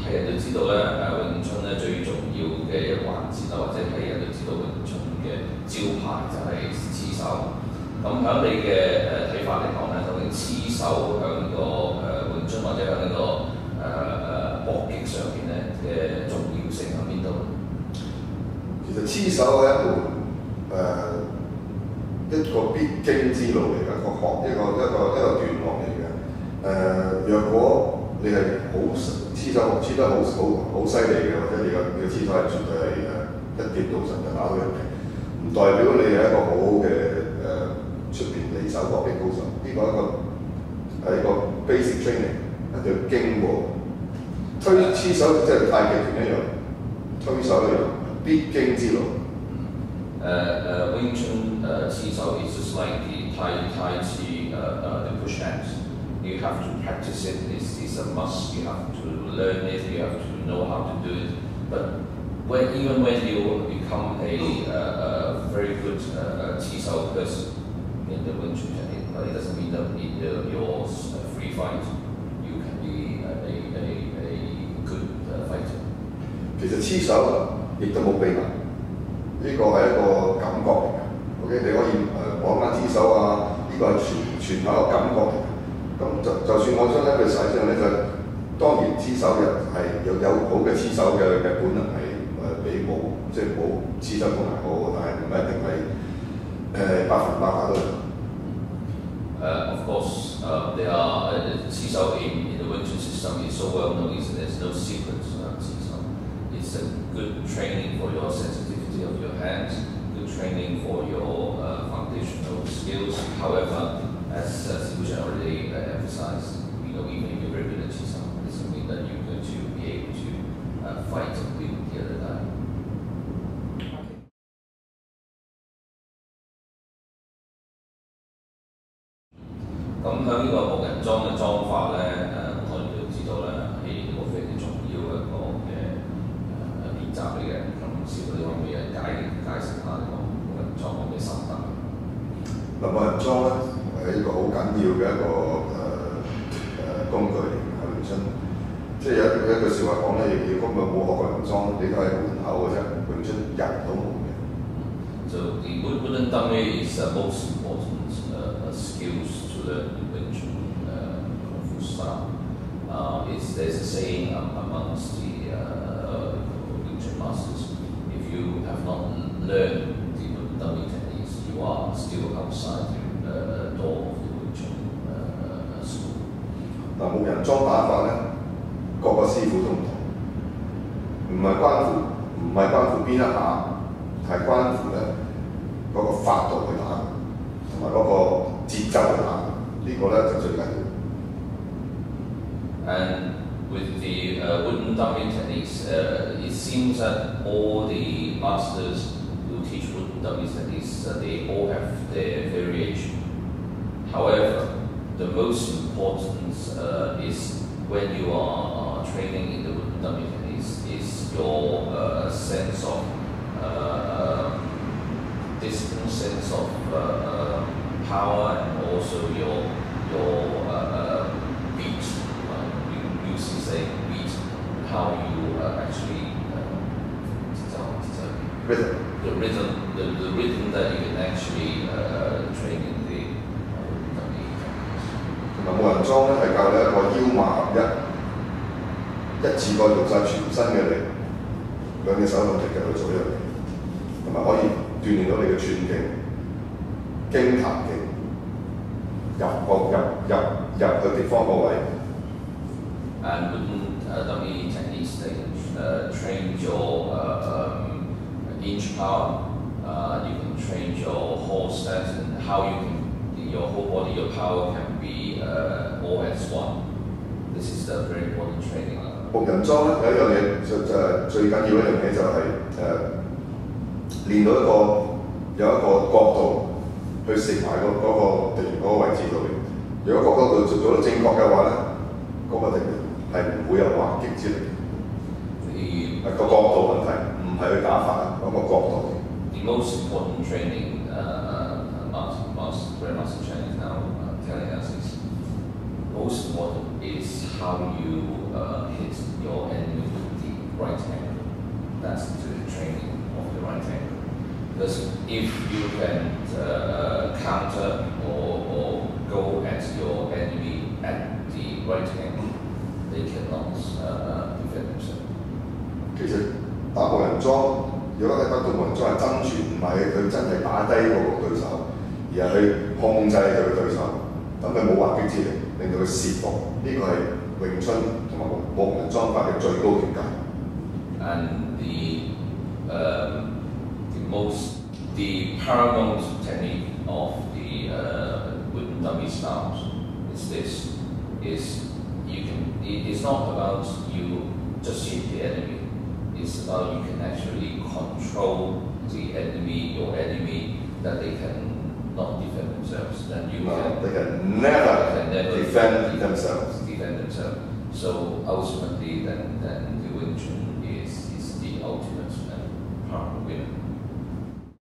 係人都知道咧詠春咧最重要嘅一個環節啦，或者係人都知道詠春嘅招牌就係黐手。咁喺你嘅睇法嚟講咧，究竟黐手喺呢個詠春或者喺呢個搏擊上面咧嘅重要性喺邊度？其實黐手係一個必經之路嚟嘅，一個段落嚟嘅。若果你係好黐手黐得好犀利嘅，或者你嘅黐手係絕對係一擊到神就打到人嘅，唔代表你係一個好好嘅出邊離手搏擊高手。呢個係一個 basic training， 一定要經過。黐手即係太極拳一樣，推手一樣，必經之路。Wing Chun 黐手 is just like the Tai Chi the push hands. You have to practice it. It's a must. You have to learn it. You have to know how to do it. But even when you become a very good 黐手 person in the Wing Chun technique, it doesn't mean that in your free fight you can be a good fighter. 其實黐手亦都冇秘密，呢個係一個感覺嚟嘅。OK， 你可以講翻黐手啊，呢個係全靠一個感覺嚟嘅。咁就算我將一句洗上咧，就當然黐手嘅係有好嘅黐手嘅本能係比冇黐手本能好，但係唔一定係100%打到。Of course, there are 黐手 in the Wing Chun system is so well known. There's no secret 黐手. It's a good training for your sensitivity of your hands, good training for your foundational skills. However, as Sibuchan already emphasized, even if you're very good at Qi Sao, it doesn't mean that you're going to be able to fight and win the other guy. 咁喺呢個木人樁嘅樁法咧，我哋都知道咧係一個非常重要嘅一個嘅練習嚟嘅。咁師傅你可唔可以解釋下呢個木人樁嘅心得？嗱，木人樁咧係一個好緊要嘅一個工具嚟嘅，詠春。即係有一句説話講咧，如果冇學過人樁，你都係門口嘅啫，詠春人都冇嘅。So the wooden dummy is the most important skills to learn in Wing Chun Kung Fu style. There's a saying amongst the Wing Chun masters: if you have not learned the wooden dummy techniques, you are still outside the door of the Wing Chun school. 嗱，木人樁打法咧，個師傅都唔同，唔係關乎邊一下，係關乎咧嗰個法度去打，同埋嗰個節奏去打，呢個咧就最緊要。And with the wooden dummy techniques, it seems that all the masters who teach wooden dummy techniques, they all have their variation. However, the most important is when you are training in the wooden dummy techniques is your sense of distance, sense of power, and also your beat. You usually say beat, how you actually the rhythm that you can actually train in the wooden dummy techniques. 同埋木人樁咧係教你一個腰馬合一次過用晒全身嘅力，兩隻手兩隻腳去做一樣嘢，同埋可以鍛鍊到你嘅寸勁、經彈勁，入去地方個位。And wooden dummy techniques, they train your inch power. You can train your whole stance and how your whole body, your power can be all as one. This is the very important training. 木人樁咧有一樣嘢最緊要一樣嘢就係練到有一個角度去食埋嗰個敵人嗰個位置度。如果角度做到正確嘅話咧，嗰個敵人係唔會有還擊之力。個角度問題，唔係去打法嗰個角度。The most important training Grandmaster Chen is now telling us is most important is how you hit your enemy with the right angle. That's the training of the right angle. Because if you can counter or go at your enemy at the right angle, they cannot defend themselves. 其實打無人裝，如果係得到無人裝係爭傳，唔係佢真係打低嗰個對手，而係去控制佢嘅對手，等佢冇還擊之力，令到佢折服。呢個係詠春同埋無人裝法嘅最高境界。And the paramount technique of the wooden dummy styles is this: it's not about you just hit the enemy. It's about you can actually control the enemy, your enemy, that they can not defend themselves. Then they can never defend themselves. So ultimately, then the Wing Chun is